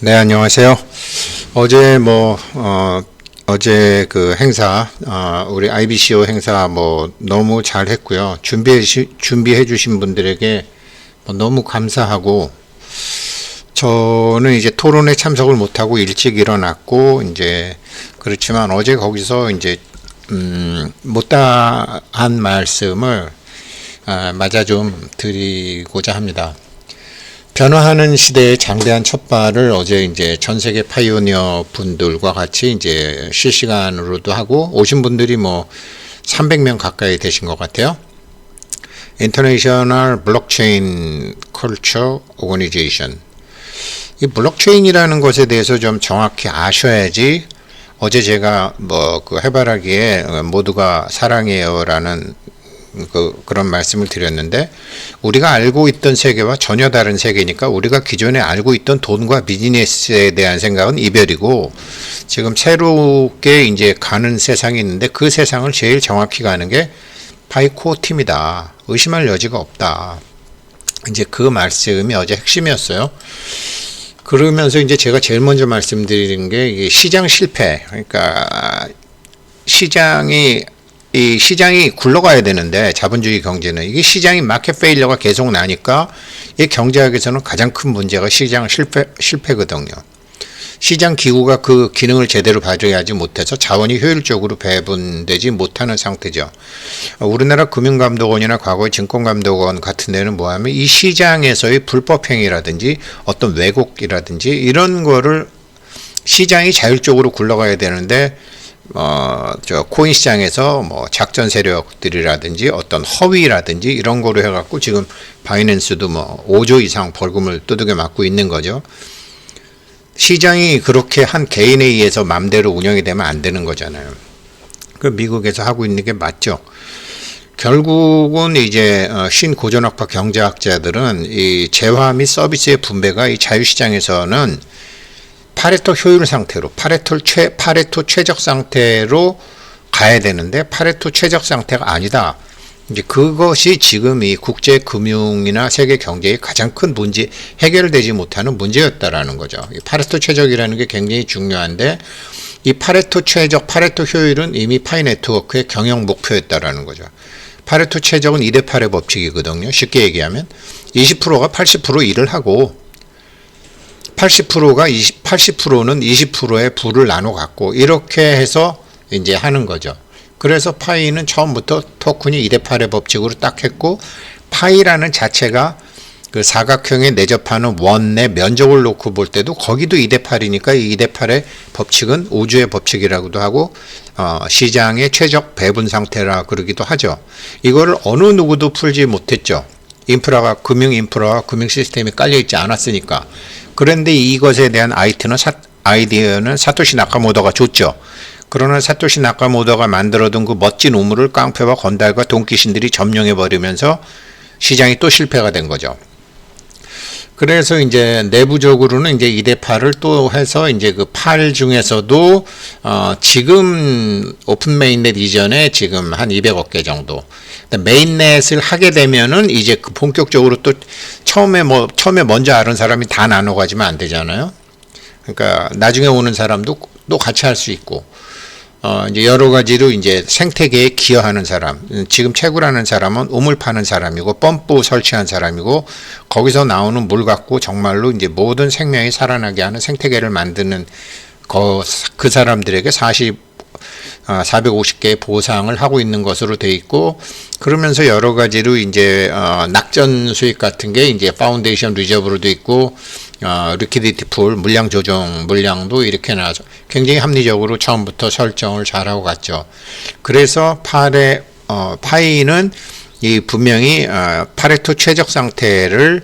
네, 안녕하세요. 어제 어제 그 행사, 우리 IBCO 행사 너무 잘 했고요. 준비해 주신 분들에게 너무 감사하고, 저는 이제 토론에 참석을 못하고 일찍 일어났고, 그렇지만 어제 거기서 못다한 말씀을, 맞아 좀 드리고자 합니다. 변화하는 시대의 장대한 첫발을 어제 전 세계 파이오니어 분들과 같이 실시간으로도 하고 오신 분들이 300명 가까이 되신 것 같아요. International Blockchain Culture Organization. 이 블록체인이라는 것에 대해서 좀 정확히 아셔야지 어제 제가 해바라기에 모두가 사랑해요라는 그런 말씀을 드렸는데, 우리가 알고 있던 세계와 전혀 다른 세계니까 우리가 기존에 알고 있던 돈과 비즈니스에 대한 생각은 이별이고, 지금 새롭게 가는 세상이 있는데 그 세상을 제일 정확히 가는 게 파이코어 팀이다. 의심할 여지가 없다. 그 말씀이 어제 핵심이었어요. 그러면서 제가 제일 먼저 말씀드리는 게 이게 시장 실패. 그러니까 시장이 굴러가야 되는데, 자본주의 경제는 이게 시장이 마켓 페일러가 계속 나니까 이 경제학에서는 가장 큰 문제가 시장 실패거든요. 시장 기구가 그 기능을 제대로 발휘하지 못해서 자원이 효율적으로 배분되지 못하는 상태죠. 우리나라 금융감독원이나 과거의 증권감독원 같은 데는 뭐하면 이 시장에서의 불법행위라든지 어떤 왜곡이라든지 이런 거를, 시장이 자율적으로 굴러가야 되는데 코인 시장에서 작전 세력들이라든지 어떤 허위라든지 이런 거로 해갖고 지금 바이낸스도 5조 이상 벌금을 두들겨 맞고 있는 거죠. 시장이 그렇게 한 개인에 의해서 맘대로 운영이 되면 안 되는 거잖아요. 그 미국에서 하고 있는 게 맞죠. 결국은 신고전학파 경제학자들은 이 재화 및 서비스의 분배가 이 자유시장에서는 파레토 효율 상태로, 파레토 최적 상태로 가야 되는데 파레토 최적 상태가 아니다. 그것이 지금 이 국제 금융이나 세계 경제의 가장 큰 문제, 해결되지 못하는 문제였다라는 거죠. 이 파레토 최적이라는 게 굉장히 중요한데, 이 파레토 효율은 이미 파이 네트워크의 경영 목표였다라는 거죠. 파레토 최적은 2대8의 법칙이거든요. 쉽게 얘기하면 20%가 80% 일을 하고 80%는 20%의 부를 나눠 갖고 이렇게 해서 하는 거죠. 그래서 파이는 처음부터 토큰이 2대8의 법칙으로 딱 했고, 파이라는 자체가 그 사각형에 내접하는 원의 면적을 놓고 볼 때도 거기도 2대8이니까 이 2대8의 법칙은 우주의 법칙이라고도 하고, 시장의 최적 배분 상태라 그러기도 하죠. 이거를 어느 누구도 풀지 못했죠. 금융 인프라와 금융 시스템이 깔려 있지 않았으니까. 그런데 이것에 대한 아이디어는 사토시 나카모토가 줬죠. 그러나 사토시 나카모토가 만들어둔 그 멋진 우물을 깡패와 건달과 돈귀신들이 점령해버리면서 시장이 또 실패가 된 거죠. 그래서 내부적으로는 2대8을 또 해서 그 8 중에서도 지금 오픈 메인넷 이전에 지금 한 200억 개 정도. 메인넷을 하게 되면은 그 본격적으로 또 처음에 먼저 아는 사람이 다 나눠 가지면 안 되잖아요. 그러니까 나중에 오는 사람도 또 같이 할 수 있고, 여러 가지로 생태계에 기여하는 사람, 지금 채굴하는 사람은 우물 파는 사람이고, 펌프 설치한 사람이고, 거기서 나오는 물 갖고 정말로 모든 생명이 살아나게 하는 생태계를 만드는 그 사람들에게 450개의 보상을 하고 있는 것으로 돼 있고, 그러면서 여러 가지로 낙전 수익 같은 게 파운데이션 리저브로 돼 있고, 리퀴디티 풀, 물량 조정, 물량도 이렇게 나와서 굉장히 합리적으로 처음부터 설정을 잘하고 갔죠. 그래서 파이는 분명히 파레토 최적 상태를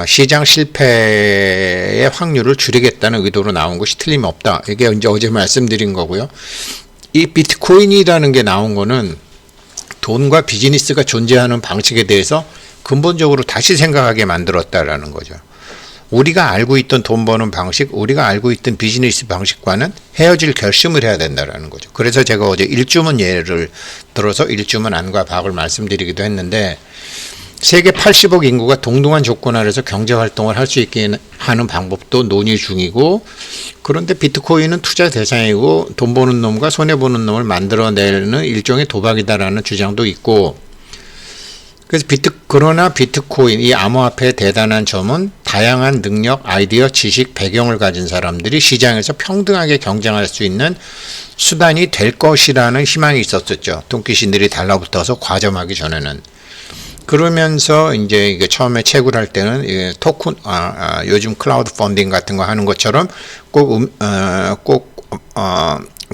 시장 실패의 확률을 줄이겠다는 의도로 나온 것이 틀림없다. 이게 어제 말씀드린 거고요. 이 비트코인이라는 게 나온 거는 돈과 비즈니스가 존재하는 방식에 대해서 근본적으로 다시 생각하게 만들었다라는 거죠. 우리가 알고 있던 돈 버는 방식, 우리가 알고 있던 비즈니스 방식과는 헤어질 결심을 해야 된다라는 거죠. 그래서 제가 어제 일주문 예를 들어서 일주문 안과 박을 말씀드리기도 했는데, 세계 80억 인구가 동등한 조건 아래서 경제 활동을 할 수 있게 하는 방법도 논의 중이고, 그런데 비트코인은 투자 대상이고 돈 버는 놈과 손해 보는 놈을 만들어내는 일종의 도박이다라는 주장도 있고, 그래서 그러나 비트코인, 이 암호화폐의 대단한 점은 다양한 능력, 아이디어, 지식, 배경을 가진 사람들이 시장에서 평등하게 경쟁할 수 있는 수단이 될 것이라는 희망이 있었었죠. 돈키신들이 달라붙어서 과점하기 전에는. 그러면서 이제 이게 처음에 채굴 할 때는 토큰, 요즘 클라우드 펀딩 같은 거 하는 것처럼 꼭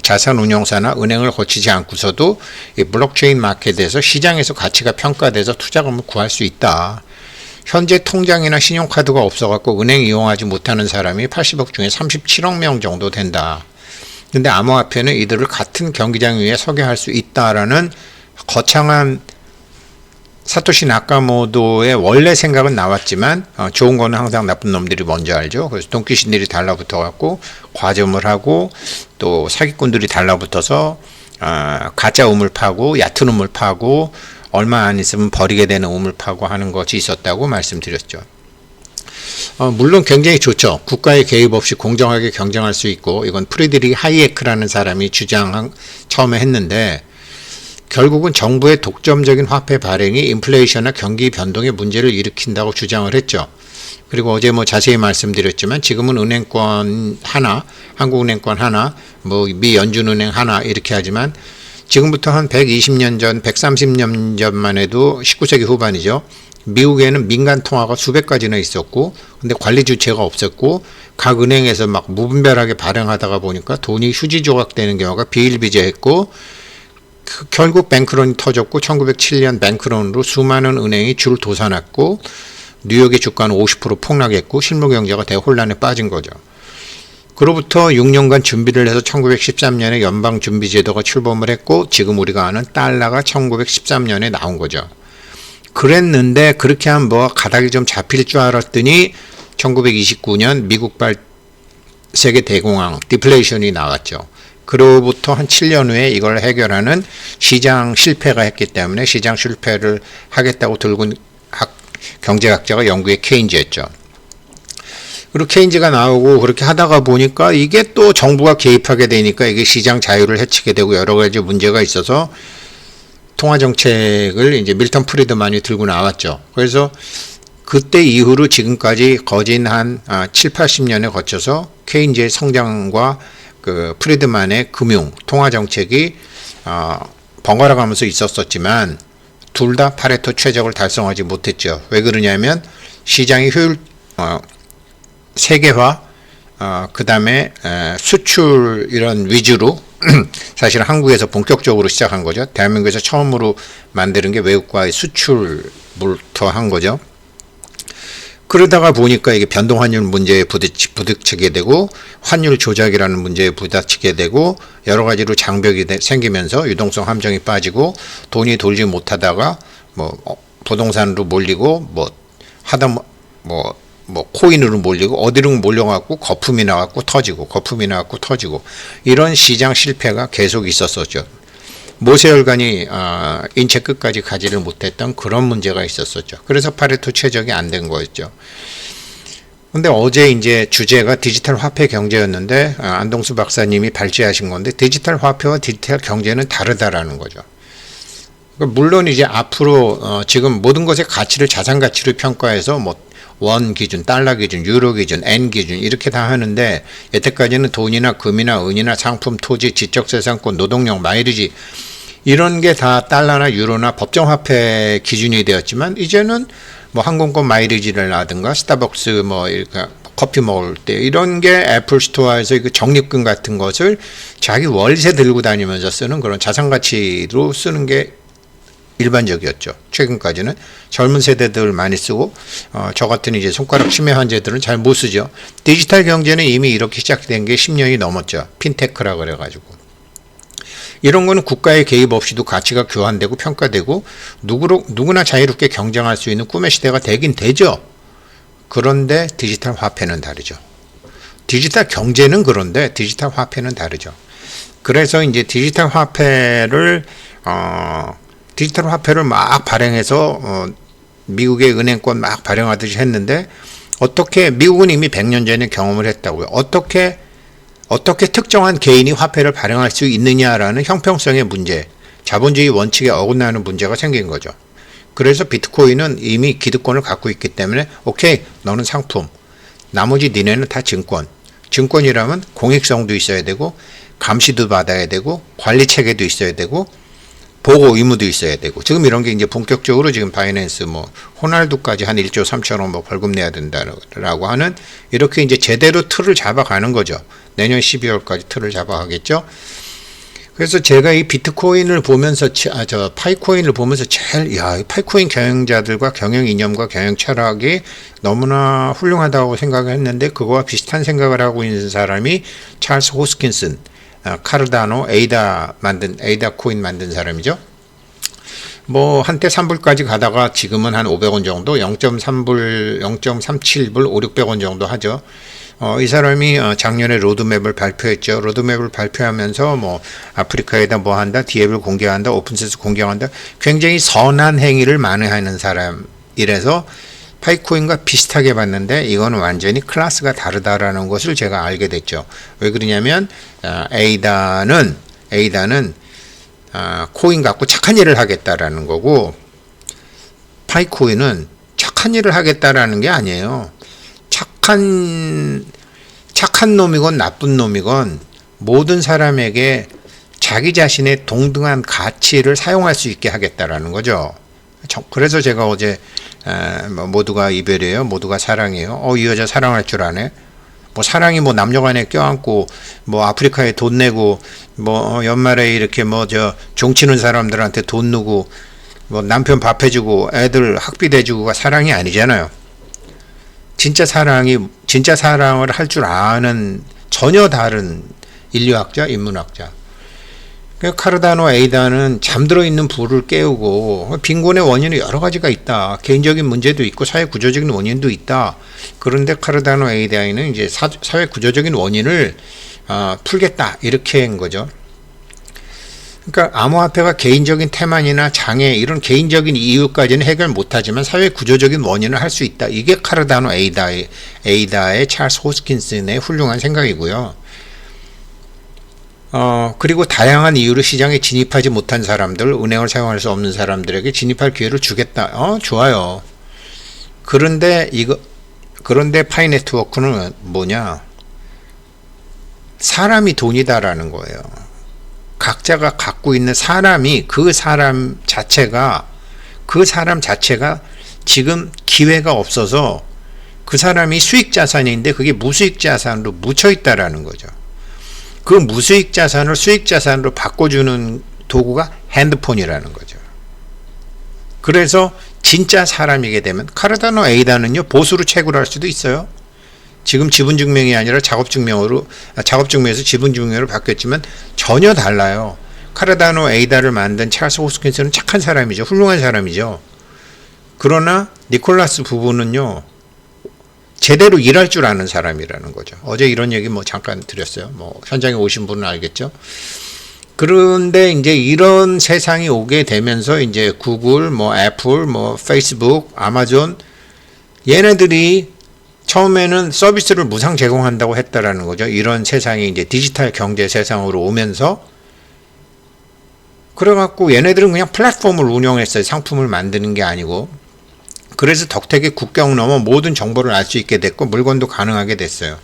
자산 운용사나 은행을 거치지 않고서도 이 블록체인 마켓에서 시장에서 가치가 평가돼서 투자금을 구할 수 있다. 현재 통장이나 신용카드가 없어갖고 은행 이용하지 못하는 사람이 80억 중에 37억 명 정도 된다. 근데 암호화폐는 이들을 같은 경기장 위에 서게 할 수 있다라는 거창한 사토시 나카모토의 원래 생각은 나왔지만, 좋은 거는 항상 나쁜 놈들이 먼저 알죠. 그래서 돈키신들이 달라붙어 갖고 과점을 하고, 또 사기꾼들이 달라붙어서 가짜 우물 파고 얕은 우물 파고 얼마 안 있으면 버리게 되는 우물 파고 하는 것이 있었다고 말씀드렸죠. 물론 굉장히 좋죠. 국가의 개입 없이 공정하게 경쟁할 수 있고, 이건 프리드리히 하이에크라는 사람이 처음에 했는데, 결국은 정부의 독점적인 화폐 발행이 인플레이션이나 경기 변동의 문제를 일으킨다고 주장을 했죠. 그리고 어제 자세히 말씀드렸지만 지금은 은행권 하나, 한국은행권 하나, 미 연준은행 하나 이렇게 하지만 지금부터 한 120년 전, 130년 전만 해도 19세기 후반이죠. 미국에는 민간 통화가 수백 가지나 있었고, 근데 관리 주체가 없었고, 각 은행에서 막 무분별하게 발행하다가 보니까 돈이 휴지 조각되는 경우가 비일비재했고, 결국 뱅크런이 터졌고 1907년 뱅크런으로 수많은 은행이 줄 도사났고 뉴욕의 주가는 50% 폭락했고 실무경제가 대혼란에 빠진 거죠. 그로부터 6년간 준비를 해서 1913년에 연방준비제도가 출범을 했고 지금 우리가 아는 달러가 1913년에 나온 거죠. 그랬는데 그렇게 하면 가닥이 좀 잡힐 줄 알았더니 1929년 미국발 세계 대공황 디플레이션이 나왔죠. 그로부터 한 7년 후에 이걸 해결하는 시장 실패가 했기 때문에 시장 실패를 하겠다고 들고 경제학자가 영국의 케인즈였죠. 그리고 케인즈가 나오고 그렇게 하다가 보니까 이게 또 정부가 개입하게 되니까 이게 시장 자유를 해치게 되고 여러 가지 문제가 있어서 통화정책을 이제 밀턴 프리드만이 들고 나왔죠. 그래서 그때 이후로 지금까지 거진 한 7, 80년에 거쳐서 케인즈의 성장과 그 프리드만의 금융 통화 정책이 번갈아 가면서 있었지만 둘 다 파레토 최적을 달성하지 못했죠. 왜 그러냐면 시장의 효율 세계화 그 다음에 수출 이런 위주로 사실 한국에서 본격적으로 시작한 거죠. 대한민국에서 처음으로 만드는 게 외국과의 수출부터 한 거죠. 그러다가 보니까 이게 변동환율 문제에 부딪히게 되고 환율 조작이라는 문제에 부딪히게 되고 여러 가지로 장벽이 생기면서 유동성 함정이 빠지고 돈이 돌지 못하다가 부동산으로 몰리고 코인으로 몰리고 어디로 몰려갖고 거품이 나갖고 터지고 이런 시장 실패가 계속 있었었죠. 모세혈관이 인체 끝까지 가지를 못했던 그런 문제가 있었었죠. 그래서 파레토 최적이 안 된 거였죠. 근데 어제 이제 주제가 디지털 화폐 경제였는데 안동수 박사님이 발제하신 건데 디지털 화폐와 디지털 경제는 다르다라는 거죠. 물론 이제 앞으로 지금 모든 것의 가치를 자산 가치로 평가해서 원 기준, 달러 기준, 유로 기준, 엔 기준 이렇게 다 하는데 여태까지는 돈이나 금이나 은이나 상품, 토지, 지적재산권, 노동력, 마일리지 이런 게 다 달러나 유로나 법정화폐 기준이 되었지만 이제는 항공권 마일리지라든가 스타벅스 이렇게 커피 먹을 때 이런 게 애플 스토어에서 그 적립금 같은 것을 자기 월세 들고 다니면서 쓰는 그런 자산 가치로 쓰는 게 일반적이었죠. 최근까지는 젊은 세대들 많이 쓰고 저 같은 이제 손가락 치매 환자들은 잘 못 쓰죠. 디지털 경제는 이미 이렇게 시작된 게 10년이 넘었죠. 핀테크라 그래가지고 이런 거는 국가의 개입 없이도 가치가 교환되고 평가되고 누구나 자유롭게 경쟁할 수 있는 꿈의 시대가 되긴 되죠. 그런데 디지털 화폐는 다르죠. 디지털 경제는 그런데 디지털 화폐는 다르죠. 그래서 이제 디지털 화폐를 막 발행해서 미국의 은행권 막 발행하듯이 했는데 어떻게 미국은 이미 100년 전에 경험을 했다고요. 어떻게 특정한 개인이 화폐를 발행할 수 있느냐라는 형평성의 문제, 자본주의 원칙에 어긋나는 문제가 생긴 거죠. 그래서 비트코인은 이미 기득권을 갖고 있기 때문에 오케이, 너는 상품, 나머지 니네는 다 증권. 증권이라면 공익성도 있어야 되고 감시도 받아야 되고 관리 체계도 있어야 되고 보고 의무도 있어야 되고, 지금 이런 게 이제 본격적으로 지금 바이낸스 뭐 호날두까지 한 1조 3천억 뭐 벌금 내야 된다라고 하는, 이렇게 이제 제대로 틀을 잡아가는 거죠. 내년 12월까지 틀을 잡아가겠죠. 그래서 제가 이 비트코인을 보면서 파이코인을 보면서 제일 이 파이코인 경영자들과 경영 이념과 경영 철학이 너무나 훌륭하다고 생각을 했는데, 그거와 비슷한 생각을 하고 있는 사람이 찰스 호스킨슨, 카르다노 에이다 코인 만든 사람이죠. 뭐 한때 3불까지 가다가 지금은 한 500원 정도, 0.3불, 0.37불, 5, 600원 정도 하죠. 이 사람이 작년에 로드맵을 발표했죠. 로드맵을 발표하면서 뭐 아프리카에다 뭐 한다, 디앱을 공개한다, 오픈소스 공개한다, 굉장히 선한 행위를 만회하는 사람이라서 파이코인과 비슷하게 봤는데 이거는 완전히 클래스가 다르다라는 것을 제가 알게 됐죠. 왜 그러냐면 에이다는 코인 갖고 착한 일을 하겠다라는 거고, 파이코인은 착한 일을 하겠다라는 게 아니에요. 착한 놈이건 나쁜 놈이건 모든 사람에게 자기 자신의 동등한 가치를 사용할 수 있게 하겠다라는 거죠. 그래서 제가 어제 모두가 이별이에요, 모두가 사랑이에요. 이 여자 사랑할 줄 아네. 뭐 사랑이 뭐 남녀간에 껴안고 뭐 아프리카에 돈 내고 뭐 연말에 이렇게 뭐 종치는 사람들한테 돈 누고 뭐 남편 밥 해주고 애들 학비 대주고가 사랑이 아니잖아요. 진짜 사랑을 할 줄 아는 전혀 다른 인류학자, 인문학자. 카르다노 에이다는 잠들어 있는 불을 깨우고, 빈곤의 원인은 여러 가지가 있다. 개인적인 문제도 있고 사회 구조적인 원인도 있다. 그런데 카르다노 에이다는 이제 사회 구조적인 원인을 풀겠다, 이렇게 한 거죠. 그러니까 암호화폐가 개인적인 태만이나 장애, 이런 개인적인 이유까지는 해결 못하지만 사회 구조적인 원인을 할 수 있다. 이게 카르다노 에이다의 찰스 호스킨슨의 훌륭한 생각이고요. 그리고 다양한 이유로 시장에 진입하지 못한 사람들, 은행을 사용할 수 없는 사람들에게 진입할 기회를 주겠다. 좋아요. 그런데 파이 네트워크는 뭐냐? 사람이 돈이다라는 거예요. 각자가 갖고 있는 그 사람 자체가 지금 기회가 없어서 그 사람이 수익 자산인데 그게 무수익 자산으로 묻혀 있다라는 거죠. 그 무수익 자산을 수익 자산으로 바꿔주는 도구가 핸드폰이라는 거죠. 그래서 진짜 사람이게 되면, 카르다노 에이다는요, 보수로 채굴할 수도 있어요. 지금 지분증명이 아니라 작업증명에서 지분증명으로 바뀌었지만 전혀 달라요. 카르다노 에이다를 만든 찰스 호스킨스는 착한 사람이죠. 훌륭한 사람이죠. 그러나 니콜라스 부부는요, 제대로 일할 줄 아는 사람이라는 거죠. 어제 이런 얘기 뭐 잠깐 드렸어요. 뭐 현장에 오신 분은 알겠죠. 그런데 이제 이런 세상이 오게 되면서 이제 구글, 뭐 애플, 뭐 페이스북, 아마존, 얘네들이 처음에는 서비스를 무상 제공한다고 했다라는 거죠. 이런 세상이 이제 디지털 경제 세상으로 오면서, 그래갖고 얘네들은 그냥 플랫폼을 운영했어요. 상품을 만드는 게 아니고. 그래서 덕택에 국경 넘어 모든 정보를 알 수 있게 됐고 물건도 가능하게 됐어요.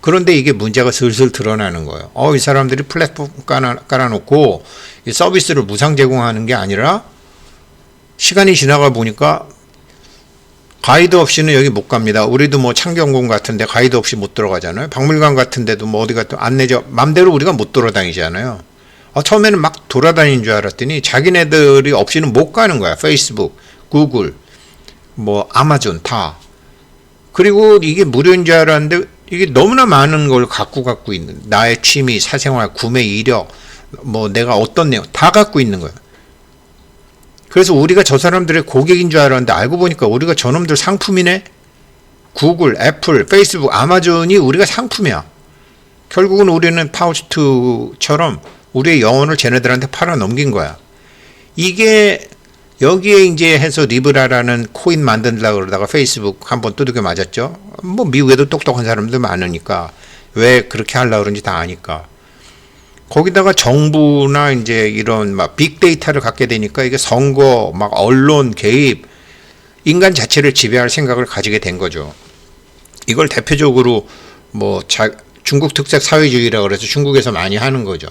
그런데 이게 문제가 슬슬 드러나는 거예요. 이 사람들이 플랫폼 깔아놓고 이 서비스를 무상 제공하는 게 아니라 시간이 지나가 보니까 가이드 없이는 여기 못 갑니다. 우리도 뭐 창경궁 같은데 가이드 없이 못 들어가잖아요. 박물관 같은데도 뭐 어디가 또 안내죠. 맘대로 우리가 못 돌아다니잖아요. 처음에는 막 돌아다니는 줄 알았더니 자기네들이 없이는 못 가는 거야. 페이스북, 구글, 뭐 아마존 다. 그리고 이게 무료인 줄 알았는데 이게 너무나 많은 걸 갖고 있는, 나의 취미, 사생활, 구매 이력, 뭐 내가 어떤 내용 다 갖고 있는 거예요. 그래서 우리가 저 사람들의 고객인 줄 알았는데 알고 보니까 우리가 저놈들 상품이네. 구글, 애플, 페이스북, 아마존이 우리가 상품이야. 결국은 우리는 파우스트처럼 우리의 영혼을 쟤네들한테 팔아 넘긴 거야. 이게 여기에 이제 해서 리브라라는 코인 만든다고 그러다가 페이스북 한번 두들겨 맞았죠. 뭐 미국에도 똑똑한 사람들 많으니까 왜 그렇게 하려고 그런지 다 아니까. 거기다가 정부나 이제 이런 막 빅데이터를 갖게 되니까 이게 선거, 막 언론 개입, 인간 자체를 지배할 생각을 가지게 된 거죠. 이걸 대표적으로 뭐 중국 특색 사회주의라고 그래서 중국에서 많이 하는 거죠.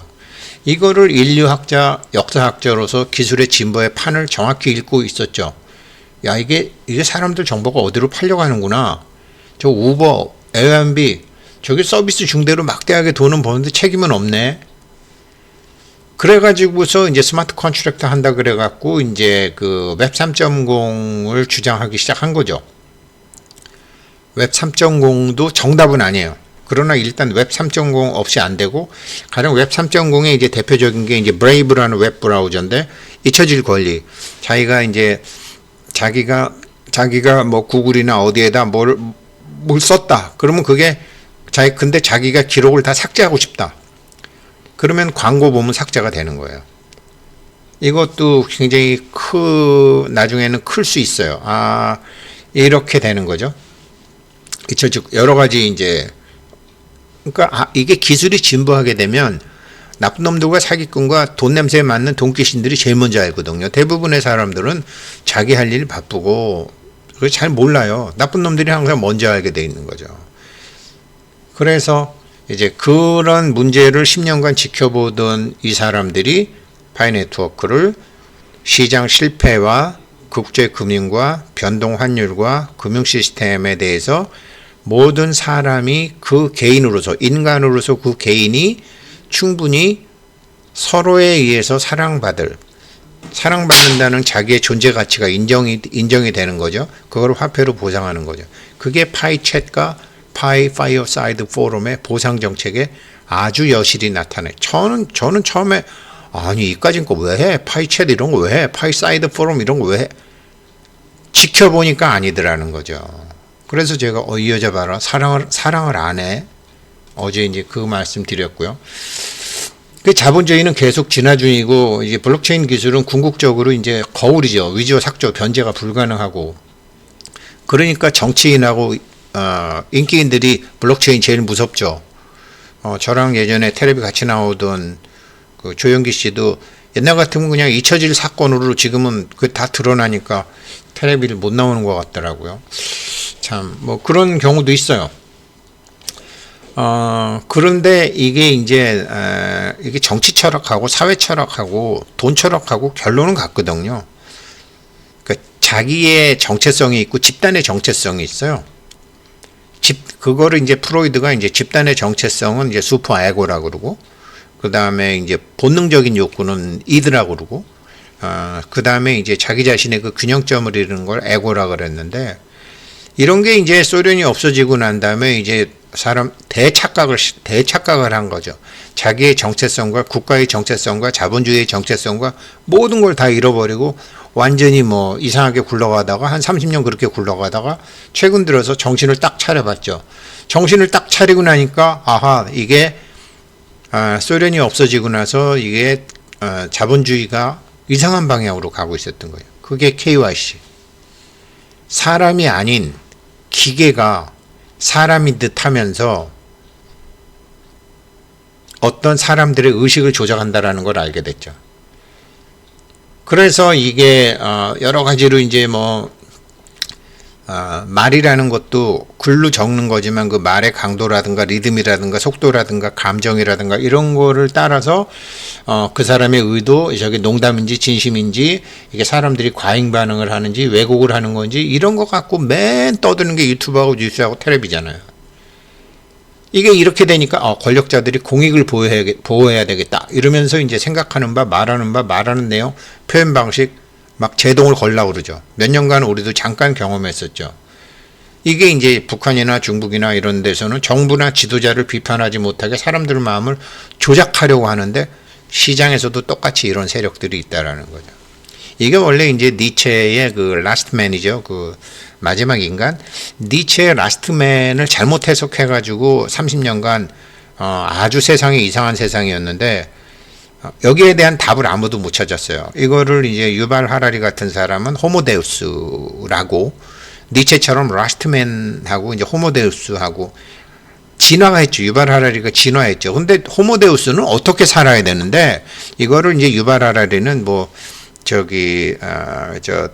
이거를 인류학자, 역사학자로서 기술의 진보의 판을 정확히 읽고 있었죠. 야, 이게 사람들 정보가 어디로 팔려가는구나. 저 우버, 에어비앤비, 저기 서비스 중대로 막대하게 돈은 버는데 책임은 없네. 그래가지고서 이제 스마트 컨트랙트 한다 그래갖고 이제 그 웹 3.0을 주장하기 시작한 거죠. 웹 3.0도 정답은 아니에요. 그러나 일단 웹 3.0 없이 안 되고, 가령 웹 3.0의 이제 대표적인 게 이제 브레이브라는 웹 브라우저인데, 잊혀질 권리. 자기가 뭐 구글이나 어디에다 뭘 썼다. 그러면 그게 근데 자기가 기록을 다 삭제하고 싶다. 그러면 광고 보면 삭제가 되는 거예요. 이것도 굉장히 나중에는 클 수 있어요. 이렇게 되는 거죠. 즉 여러 가지 이제, 그러니까 이게 기술이 진보하게 되면 나쁜 놈들과 사기꾼과 돈 냄새에 맞는 돈귀신들이 제일 먼저 알거든요. 대부분의 사람들은 자기 할 일 바쁘고 그걸 잘 몰라요. 나쁜 놈들이 항상 먼저 알게 돼 있는 거죠. 그래서 이제 그런 문제를 10년간 지켜보던 이 사람들이 파이네트워크를 시장 실패와 국제금융과 변동환율과 금융시스템에 대해서 모든 사람이 그 개인으로서, 인간으로서 그 개인이 충분히 서로에 의해서 사랑받는다는 자기의 존재 가치가 인정이 되는 거죠. 그걸 화폐로 보상하는 거죠. 그게 파이챗과 파이어사이드 포럼의 보상 정책에 아주 여실히 나타나요. 저는 처음에 아니 이까진 거 왜 해? 파이챗 이런 거 왜 해? 파이사이드 포럼 이런 거 왜 해? 지켜보니까 아니더라는 거죠. 그래서 제가 이 여자 봐라, 사랑을 안 해. 어제 이제 그 말씀 드렸고요. 그 자본주의는 계속 진화 중이고, 이제 블록체인 기술은 궁극적으로 이제 거울이죠. 위조, 삭조, 변제가 불가능하고. 그러니까 정치인하고 인기인들이 블록체인 제일 무섭죠. 저랑 예전에 텔레비 같이 나오던 그 조영기 씨도 옛날 같으면 그냥 잊혀질 사건으로 지금은 그 다 드러나니까 텔레비를 못 나오는 것 같더라고요. 참, 뭐 그런 경우도 있어요. 그런데 이게 이제, 이게 정치 철학하고 사회 철학하고 돈 철학하고 결론은 같거든요. 그러니까 자기의 정체성이 있고 집단의 정체성이 있어요. 그거를 이제 프로이드가 이제 집단의 정체성은 이제 슈퍼 에고라고 그러고, 그 다음에 이제 본능적인 욕구는 이드라고 그러고, 그 다음에 이제 자기 자신의 그 균형점을 이루는 걸 에고라고 그랬는데, 이런 게 이제 소련이 없어지고 난 다음에 이제 대착각을 한 거죠. 자기의 정체성과 국가의 정체성과 자본주의의 정체성과 모든 걸 다 잃어버리고 완전히 뭐 이상하게 굴러가다가 한 30년 그렇게 굴러가다가 최근 들어서 정신을 딱 차려봤죠. 정신을 딱 차리고 나니까 이게 소련이 없어지고 나서 이게 자본주의가 이상한 방향으로 가고 있었던 거예요. 그게 KYC. 사람이 아닌 기계가 사람인 듯 하면서 어떤 사람들의 의식을 조작한다라는 걸 알게 됐죠. 그래서 이게 여러 가지로 이제 뭐 말이라는 것도 글로 적는 거지만 그 말의 강도라든가 리듬이라든가 속도라든가 감정이라든가 이런 거를 따라서 그 사람의 의도, 저게 농담인지 진심인지, 이게 사람들이 과잉 반응을 하는지 왜곡을 하는 건지 이런 거 갖고 맨 떠드는 게 유튜브하고 뉴스하고 텔레비잖아요. 이게 이렇게 되니까 권력자들이 공익을 보호해야 되겠다 이러면서 이제 생각하는 바, 말하는 내용, 표현 방식 막 제동을 걸려고 그러죠. 몇 년간 우리도 잠깐 경험했었죠. 이게 이제 북한이나 중국이나 이런 데서는 정부나 지도자를 비판하지 못하게 사람들 마음을 조작하려고 하는데 시장에서도 똑같이 이런 세력들이 있다라는 거죠. 이게 원래 이제 니체의 그 라스트맨이죠. 그 마지막 인간. 니체의 라스트맨을 잘못 해석해가지고 30년간 아주 세상이 이상한 세상이었는데 여기에 대한 답을 아무도 못 찾았어요. 이거를 이제 유발 하라리 같은 사람은 호모데우스라고, 니체처럼 라스트맨하고 이제 호모데우스하고 진화가 했죠. 유발 하라리가 진화했죠. 근데 호모데우스는 어떻게 살아야 되는데, 이거를 이제 유발 하라리는 뭐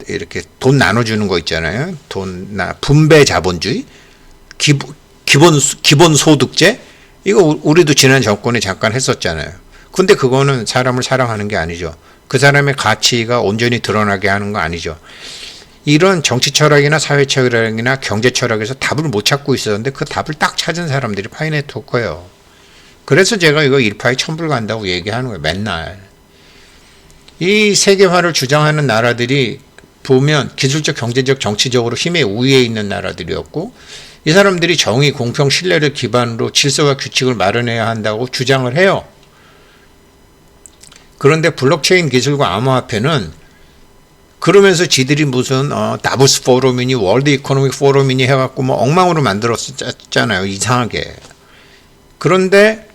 이렇게 돈 나눠주는 거 있잖아요. 분배 자본주의, 기본 소득제, 이거 우리도 지난 정권에 잠깐 했었잖아요. 근데 그거는 사람을 사랑하는 게 아니죠. 그 사람의 가치가 온전히 드러나게 하는 거 아니죠. 이런 정치 철학이나 사회 철학이나 경제 철학에서 답을 못 찾고 있었는데 그 답을 딱 찾은 사람들이 파이네트워크예요. 그래서 제가 이거 일파에 천불 간다고 얘기하는 거예요. 맨날. 이 세계화를 주장하는 나라들이 보면 기술적, 경제적, 정치적으로 힘의 우위에 있는 나라들이었고, 이 사람들이 정의, 공평, 신뢰를 기반으로 질서와 규칙을 마련해야 한다고 주장을 해요. 그런데 블록체인 기술과 암호화폐는 그러면서 지들이 무슨 다보스 포럼이니 월드 이코노믹 포럼이니 해갖고 뭐 엉망으로 만들었잖아요. 이상하게. 그런데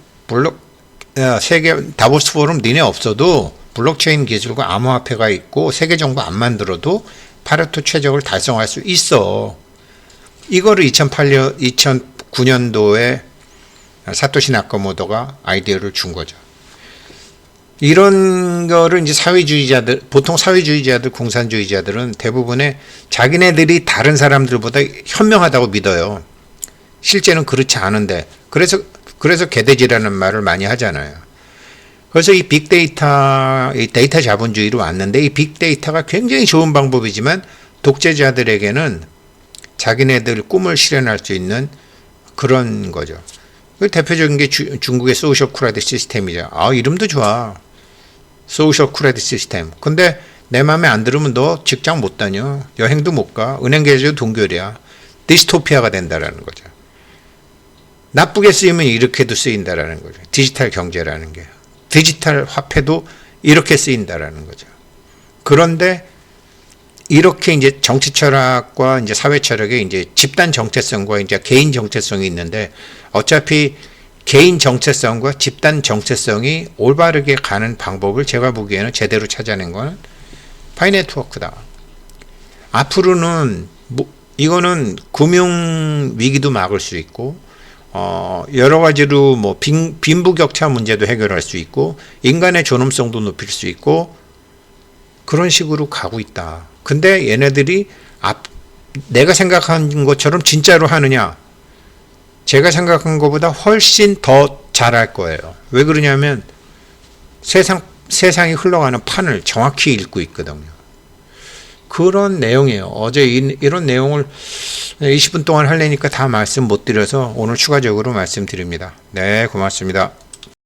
세계 다보스 포럼 니네 없어도 블록체인 기술과 암호화폐가 있고 세계 정부 안 만들어도 파레토 최적을 달성할 수 있어. 이거를 2009년도에 사토시 나카모토가 아이디어를 준 거죠. 이런 거를 이제 보통 사회주의자들, 공산주의자들은 대부분의 자기네들이 다른 사람들보다 현명하다고 믿어요. 실제는 그렇지 않은데, 그래서 개돼지라는 말을 많이 하잖아요. 그래서 이 빅데이터, 이 데이터 자본주의로 왔는데, 이 빅데이터가 굉장히 좋은 방법이지만 독재자들에게는 자기네들 꿈을 실현할 수 있는 그런 거죠. 그 대표적인 게 중국의 소셜 크레딧 시스템이죠. 이름도 좋아. 소셜 크레딧 시스템. 근데 내 마음에 안 들으면 너 직장 못 다녀. 여행도 못 가. 은행 계좌도 동결이야. 디스토피아가 된다라는 거죠. 나쁘게 쓰이면 이렇게도 쓰인다라는 거죠. 디지털 경제라는 게. 디지털 화폐도 이렇게 쓰인다라는 거죠. 그런데 이렇게 이제 정치 철학과 이제 사회 철학에 이제 집단 정체성과 이제 개인 정체성이 있는데, 어차피 개인 정체성과 집단 정체성이 올바르게 가는 방법을 제가 보기에는 제대로 찾아낸 건 파이네트워크다. 앞으로는 이거는 금융 위기도 막을 수 있고, 여러 가지로 뭐 빈부격차 문제도 해결할 수 있고, 인간의 존엄성도 높일 수 있고, 그런 식으로 가고 있다. 근데 얘네들이 내가 생각한 것처럼 진짜로 하느냐? 제가 생각한 것보다 훨씬 더 잘할 거예요. 왜 그러냐면 세상이 흘러가는 판을 정확히 읽고 있거든요. 그런 내용이에요. 어제 이런 내용을 20분 동안 하려니까 다 말씀 못 드려서 오늘 추가적으로 말씀드립니다. 네, 고맙습니다.